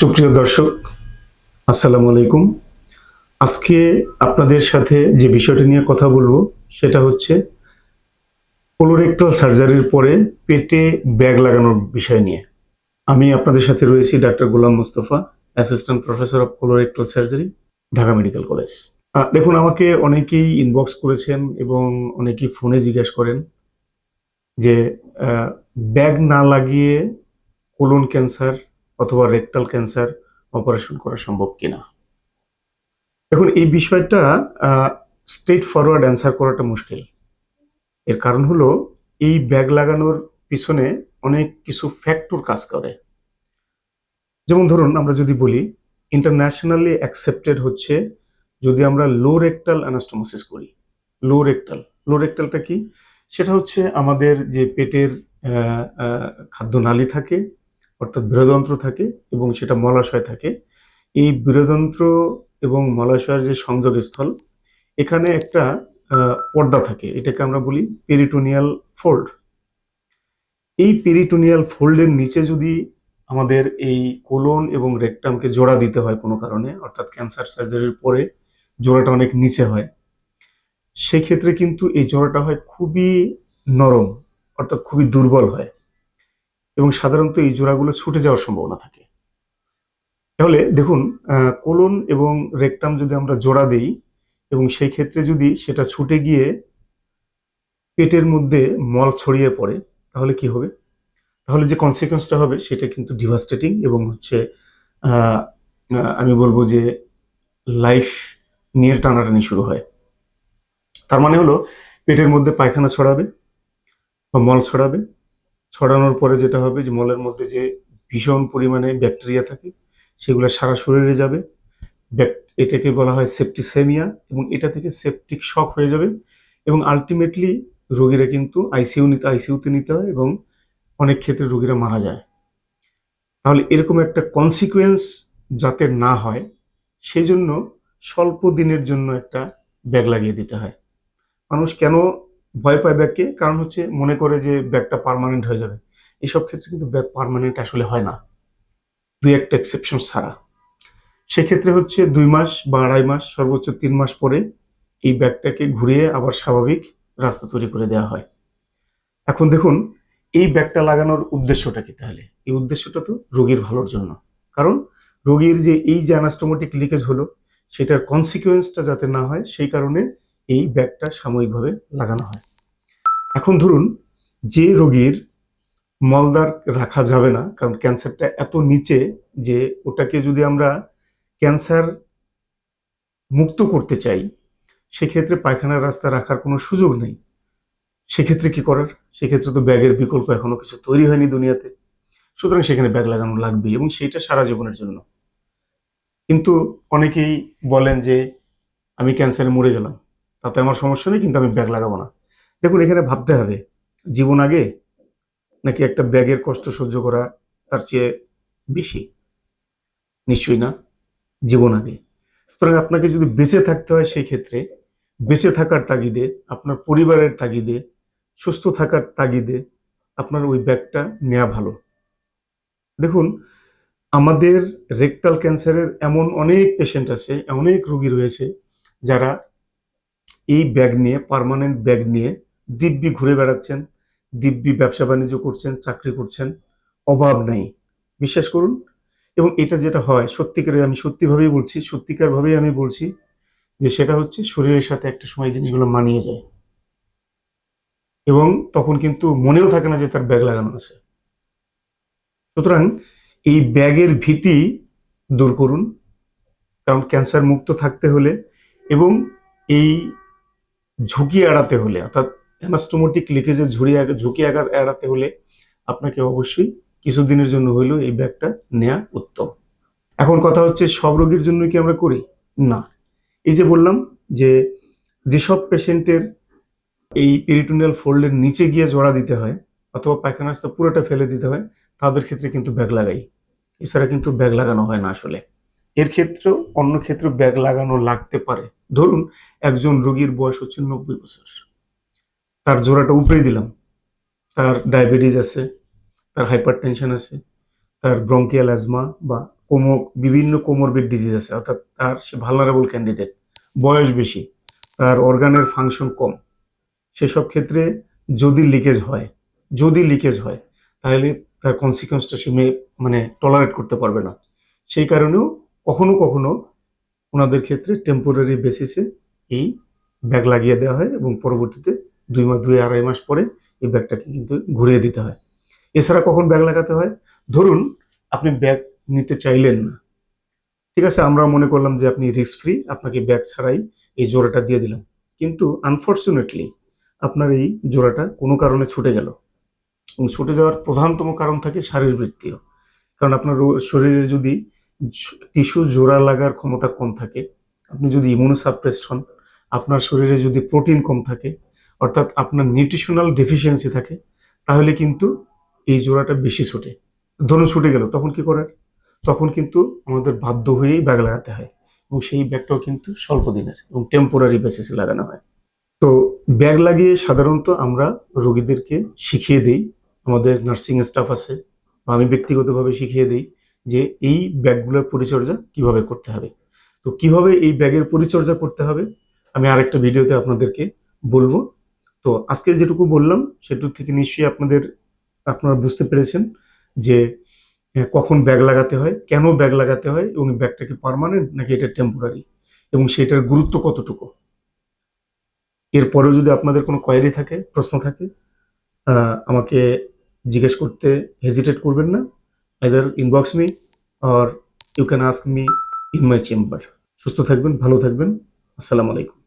সুপ্রিয় দর্শক, আসসালামু আলাইকুম। আজকে আপনাদের সাথে যে বিষয়টি নিয়ে কথা বলবো সেটা হচ্ছে কোলোরেক্টাল সার্জারির পরে পেটে ব্যাগ লাগানোর বিষয় নিয়ে। আমি আপনাদের সাথে রয়েছি doctor Golam Mostafa, assistant professor of colorectal surgery, Dhaka medical college. দেখুন, আমাকে অনেকেই ইনবক্স করেছেন এবং অনেকেই ফোনে জিজ্ঞেস করেন যে ব্যাগ না লাগিয়ে কোলন ক্যান্সার অথবা রেকটাল ক্যান্সার অপারেশন করা সম্ভব কিনা। দেখুন, এই বিষয়টা স্ট্রেট ফরওয়ার্ড অ্যান্সার করাটা মুশকিল। এর কারণ হলো এই ব্যাগ লাগানোর পিছনে অনেক কিছু ফ্যাক্টর কাজ করে। যেমন ধরুন, আমরা যদি বলি ইন্টারন্যাশনালি অ্যাকসেপ্টেড হচ্ছে যদি আমরা লো রেকটাল অ্যানাস্টোমোসিস করি। লো রেকটালটা কি? সেটা হচ্ছে আমাদের যে পেটের খাদ্যনালী থাকে, অর্থাৎ বৃহদন্ত্র থাকে এবং সেটা মলাশয় থাকে। এই বৃহদন্ত্র এবং মলাশয়ের যে সংযোগস্থল, এখানে একটা পর্দা থাকে, এটাকে আমরা বলি পেরিটোনিয়াল ফোল্ড। এই পেরিটোনিয়াল ফোল্ডের নিচে যদি আমাদের এই কোলন এবং রেকটামকে জোড়া দিতে হয় কোনো কারণে, অর্থাৎ ক্যান্সার সার্জারির পরে জোড়াটা অনেক নিচে হয়, সেক্ষেত্রে কিন্তু এই জোড়াটা হয় খুবই নরম, অর্থাৎ খুবই দুর্বল হয় এবং সাধারণত এই জোড়াগুলো ছুটে যাওয়ার সম্ভাবনা থাকে। তাহলে দেখুন, কোলন এবং রেকটাম যদি আমরা জোড়া দেই এবং সেই ক্ষেত্রে যদি সেটা ছুটে গিয়ে পেটের মধ্যে মল ছড়িয়ে পড়ে, তাহলে কি হবে? তাহলে যে কনসিকোয়েন্সটা হবে সেটা কিন্তু ডিভাস্টেটিং এবং হচ্ছে আমি বলবো যে লাইফ নিয়ে টানাটানি শুরু হয়। তার মানে হলো পেটের মধ্যে পায়খানা ছড়াবে বা মল ছড়াবে, ছড়ানোর পরে যেটা হবে যে মলের মধ্যে যে ভীষণ পরিমাণে ব্যাকটেরিয়া থাকে সেগুলো সারা শরীরে যাবে। এটাকে বলা হয় সেপ্টিসেমিয়া এবং এটা থেকে সেপটিক শক হয়ে যাবে এবং আলটিমেটলি রোগীরা কিন্তু আইসিইউতে নিতে হয় এবং অনেক ক্ষেত্রে রোগীরা মারা যায়। তাহলে এরকম একটা কনসিকুয়েন্স যাতে না হয় সেই জন্য স্বল্প দিনের জন্য একটা ব্যাগ লাগিয়ে দিতে হয়। মানুষ কেন ভয় পায় ব্যাগকে? কারণ হচ্ছে মনে করে যে ব্যাগটা পার্মানেন্ট হয়ে যাবে। এসব ক্ষেত্রে কিন্তু ব্যাগ পার্মানেন্ট আসলে হয় না, দুই একটা এক্সেপশন ছাড়া। সেক্ষেত্রে হচ্ছে 2 মাস বা 2.5 মাস, সর্বোচ্চ 3 মাস পরে এই ব্যাগটাকে ঘুরিয়ে আবার স্বাভাবিক রাস্তা তৈরি করে দেওয়া হয়। এখন দেখুন, এই ব্যাগটা লাগানোর উদ্দেশ্যটা কি? তাহলে এই উদ্দেশ্যটা তো রোগীর ভালোর জন্য। কারণ রোগীর যে এই যে অ্যানাস্টোমোটিক লিকেজ হলো সেটার কনসিকুয়েন্সটা যাতে না হয় সেই কারণে এই ব্যাগটা সাময়িকভাবে লাগানো হয়। এখন ধরুন, যে রোগীর মলদ্বার রাখা যাবে না, কারণ ক্যান্সারটা এত নিচে যে ওটাকে যদি আমরা ক্যান্সার মুক্ত করতে চাই সেক্ষেত্রে পায়খানার রাস্তা রাখার কোনো সুযোগ নেই। সেক্ষেত্রে কি করার? সেক্ষেত্রে তো ব্যাগের বিকল্প এখনো কিছু তৈরি হয়নি দুনিয়াতে। সুতরাং সেখানে ব্যাগ লাগানো লাগবে এবং সেইটা সারা জীবনের জন্য। কিন্তু অনেকেই বলেন যে আমি ক্যান্সারে মরে গেলাম, তাতে আমার সমস্যা নেই, কিন্তু আমি ব্যাগ লাগাবো না। দেখুন, এখানে ভাবতে হবে জীবন আগে নাকি একটা ব্যাগের কষ্ট সহ্য করা তার চেয়ে বেশি? নিশ্চয়ই না, জীবন আগে। সুতরাং আপনাকে যদি বেঁচে থাকতে হয় সেই ক্ষেত্রে বেঁচে থাকার তাগিদে, আপনার পরিবারের তাগিদে, সুস্থ থাকার তাগিদে আপনার ওই ব্যাগটা নেওয়া ভালো। দেখুন, আমাদের রেকটাল ক্যান্সারের এমন অনেক পেশেন্ট আছে, অনেক রোগী রয়েছে যারা এই ব্যাগ নিয়ে, পার্মানেন্ট ব্যাগ নিয়ে দিব্যি ঘুরে বেড়াচ্ছেন, দিব্যি ব্যবসা বাণিজ্য করছেন, চাকরি করছেন, অভাব নাই। বিশ্বাস করুন। এবং এটা যেটা হয় সত্যিকারের, আমি সত্যিকারভাবেই আমি বলছি যে সেটা হচ্ছে শরীরের সাথে একটা সময় জিনিসগুলো মানিয়ে যায় এবং তখন কিন্তু মনেও থাকে না যে তার ব্যাগ লাগানো আছে। সুতরাং এই ব্যাগের ভীতি দূর করুন, কারণ ক্যান্সার মুক্ত থাকতে হলে এবং এই ঝুঁকি এড়াতে হলে, অর্থাৎ অ্যানাস্টোমোটিক লিকেজের ঝুঁকি এড়াতে হলে আপনাকে অবশ্যই কিছুদিনের জন্য হলেও এই ব্যাগটা নেওয়া উত্তম। এখন কথা হচ্ছে, সব রোগীর জন্য কি আমরা করি? না। এই যে বললাম যে যেসব পেশেন্টের এই পেরিটোনিয়াল ফোল্ডের নিচে গিয়ে জোড়া দিতে হয় অথবা পায়খানা রাস্তা পুরোটা ফেলে দিতে হয়, তাদের ক্ষেত্রে কিন্তু ব্যাগ লাগাই। এছাড়া কিন্তু ব্যাগ লাগানো হয় না আসলে। এর ক্ষেত্রেও অন্য ক্ষেত্রে ব্যাগ লাগানো লাগতে পারে। ধরুন, একজন রোগীর বয়স হচ্ছে 90 বছর, তার জোড়াটা উপরে দিলাম, তার ডায়াবেটিস আছে, তার হাইপারটেনশন আছে, তার ব্রঙ্কিয়াল অ্যাজমা বা বিভিন্ন কোমরবিড ডিজিজ আছে, অর্থাৎ তার সে ভালনারেবল ক্যান্ডিডেট, বয়স বেশি, তার অর্গানের ফাংশন কম, সেসব ক্ষেত্রে যদি লিকেজ হয় তাহলে তার কনসিকোয়েন্সটা সে মানে টলারেট করতে পারবে না। সেই কারণেও কখনো কখনো ওনাদের ক্ষেত্রে টেম্পোরারি বেসিসে এই ব্যাগ লাগিয়ে দেওয়া হয় এবং পরবর্তীতে 2 2.5 মাস পরে এই ব্যাগটাকে কিন্তু ঘুরিয়ে দিতে হয়। এছাড়া কখন ব্যাগ লাগাতে হয়, ধরুন আপনি ব্যাগ নিতে চাইলেন না, ঠিক আছে, আমরা মনে করলাম যে আপনি রিস্ক ফ্রি, আপনাকে ব্যাগ ছাড়াই এই জোড়াটা দিয়ে দিলাম, কিন্তু আনফর্চুনেটলি আপনার এই জোড়াটা কোনো কারণে ছুটে গেল, এবং ছুটে যাওয়ার প্রধানতম কারণ থাকে শারীরবৃত্তীয়। কারণ আপনার শরীরে যদি টিস্যু জোড়া লাগার ক্ষমতা কম থাকে, আপনি যদি ইমিউনোসাপ্রেসড হন, আপনার শরীরে যদি প্রোটিন কম থাকে, অর্থাৎ আপনার নিউট্রিশনাল ডেফিসিয়েন্সি থাকে, তাহলে কিন্তু এই জোড়াটা বেশি ছুটে। ধরুন ছুটে গেল, তখন কি করার? তখন কিন্তু আমাদের বাধ্য হয়েই ব্যাগ লাগাতে হয়, এবং সেই ব্যাগটাও কিন্তু স্বল্প দিনের এবং টেম্পোরারি বেসিসে লাগানো হয়। তো ব্যাগ লাগিয়ে সাধারণত আমরা রোগীদেরকে শিখিয়ে দিই, আমাদের নার্সিং স্টাফ আছে বা আমি ব্যক্তিগতভাবে শিখিয়ে দিই যে এই ব্যাগগুলোর পরিচর্যা কিভাবে করতে হবে। তো কিভাবে এই ব্যাগের পরিচর্যা করতে হবে আমি আরেকটা ভিডিওতে আপনাদেরকে বলবো। তো আজকে যেটুকু বললাম সেটুকু থেকে নিশ্চয়ই আপনারা বুঝতে পেরেছেন যে কখন ব্যাগ লাগাতে হয়, কেন ব্যাগ লাগাতে হয়, এবং ব্যাগটা কি পার্মানেন্ট নাকি এটা টেম্পোরারি, এবং সেটার গুরুত্ব কতটুকু। এরপরেও যদি আপনাদের কোনো কোয়েরি থাকে, প্রশ্ন থাকে, আমাকে জিজ্ঞেস করতে হেজিটেট করবেন না। Either inbox me or you can ask me in my chamber. সুস্থ থাকবেন, ভালো থাকবেন। আসসালামু আলাইকুম।